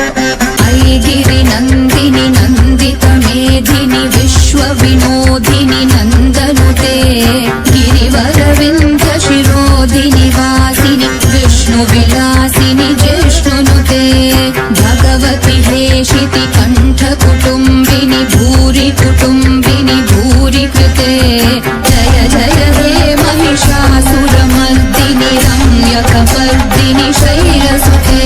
ऐगिरि नन्दिनि नन्दित मेधिनि विश्व विनोदिनि नन्दनुते गिरिवरविन्द शिरोधिनि वासिनि विष्णु विलासिनि जिष्णुनुते भगवति हेशिति कण्ठ कुटुम्बिनि भूरि कुटुम्बिनि भूरि कृते जय जय हे महिषासुरमर्दिनि रम्यकपर्दिनि शैलसुते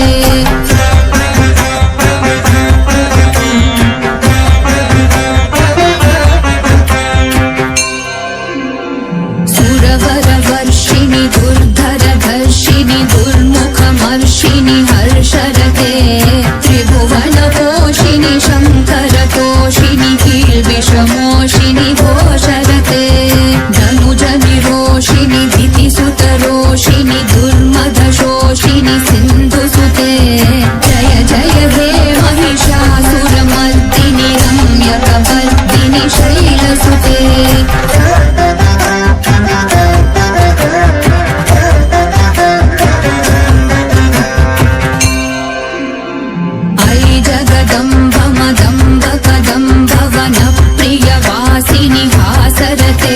सुरवरवर्षिणि दुर्धरधर्षिणि दुर्मुखमर्षिणि हर्षरते त्रिभुवनपोषिणि शङ्करतोषिणि कील्विषमोषिणि घोषरते धनुजनिरोषिणि दितिसुतरोषिणि दुर्मदशोषिणि सिन्धुसुते जय जय हे महिषासुरमर्दिनि रम्यकपर्दिनि शैलसुते जगदम्ब मदम्ब कदम्ब वनप्रियवासिनि हासरते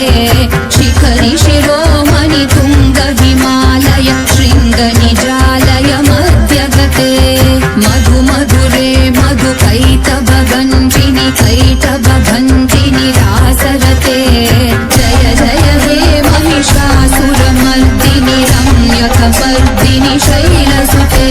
शिखरि शिरोमणि तुङ्ग हिमालय शृङ्गनिजालय मध्यगते मधु मधुरे मधु कैटभगञ्जिनि कैटभगञ्जिनि रासरते जय जय हे महिषासुरमर्दिनि रम्यकपर्दिनि शैलसुते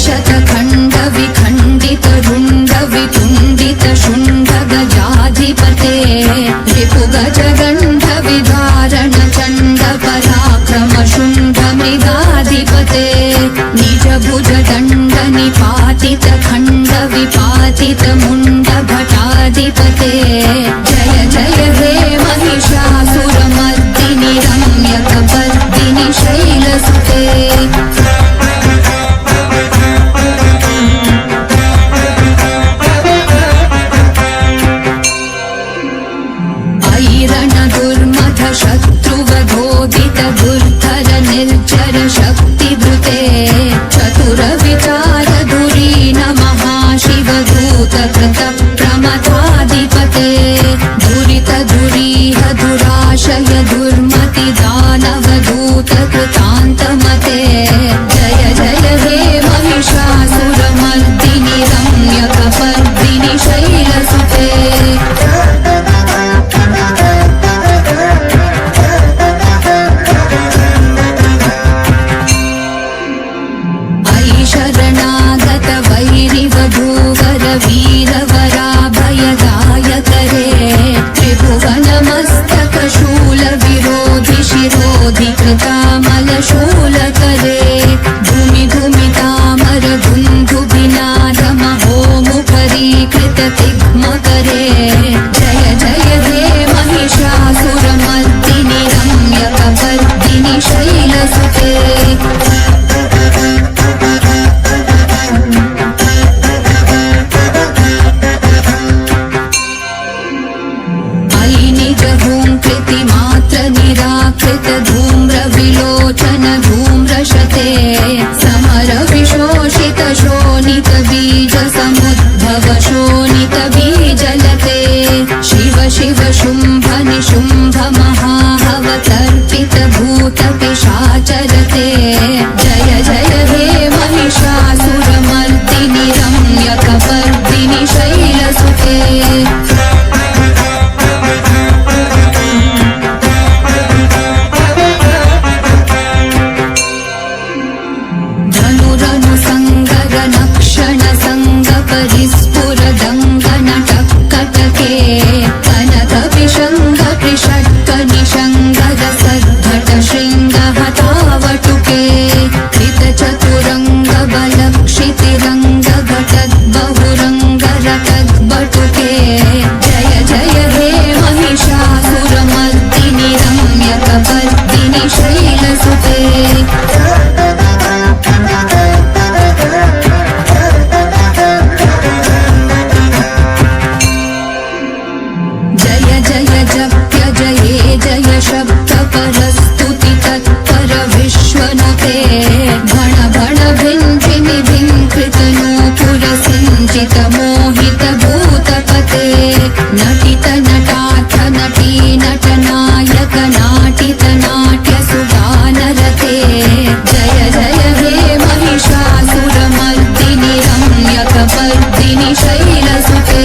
शतखण्ड विखण्डित रुण्ड वितुण्डित शुण्ड गजाधिपते रिपुगज गण्ड विदारण चण्ड पराक्रम शुण्ड मृगाधिपते निज भुज दण्ड निपातित खण्ड विपातित मुण्ड भटाधिपते जय जय हे महिषासुरमर्दिनि रम्यकपर्दिनि शैलसुते दुर्मथ शत्रुवधोदित दुर्धर निर्जर शक्तिभृते चतुर विचार धुरीन महाशिव दूत कृत प्रमथाधिपते दुरित दुरीह दुराशय दुर्मति दानव दूत कृतान्तमते जय जय हे महिषासुरमर्दिनि रम्यकपर्दिनि शैलसुते शरणागत वैरिवधूवर वीरवराभयदायकरे त्रिभुवनमस्तक शूल विरोधि शिरोधि कृतामलशूलकरे धूमि धूमितामर धुन्धुभिनाद महोमुखरीकृत तिग्मकरे जय जय हे महिषासुरमर्दिनि रम्यकपर्दिनि शैलसुते निराकृत धूम्र विलोचन धूम्रशते समर विशोषित शोणित बीज समुद्भव शोणित बीजलते शिव शिव शुम्भ निशुम्भ महाहवतर्पित भूत पिशाचरते जय जय हे महिषासुरमर्दिनि रम्यकपर्दिनि शैलसुते परिस्फुर दङ्गन टक्कटके कनक विशङ्ग कृषट्क निशङ्गद सद्भट शृङ्ग हतावटुके कृत चतुरङ्ग बलक्षितिरङ्ग घटद् बहुरङ्ग रटद् बटुके जय जय हे महिषासुरमर्दिनि रम्यकपर्दिनि शैलसुते शब्द परस्तुति तत्पर विश्वनते भण भण भिन्धिनि भिङ्कृत नूपुर सिञ्चित मोहित भूतपते नटित नटाथ नटी नटनायक नाटित नाट्य सुगानरते जय जय हे महिषासुरमर्दिनि रम्यकपर्दिनि शैलसुते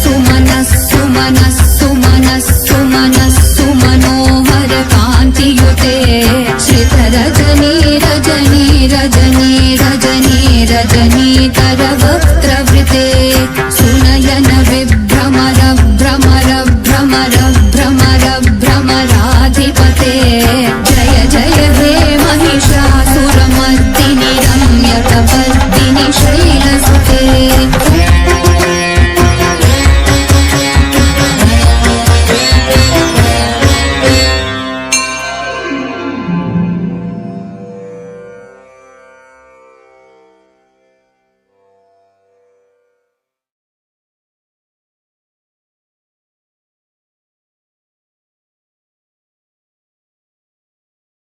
सुमनस्सु मनस्सु मनस्सु मनस्सु मनोहर कान्तियुते श्रित रजनी रजनी रजनी रजनी रजनीतर वक्त्रवृते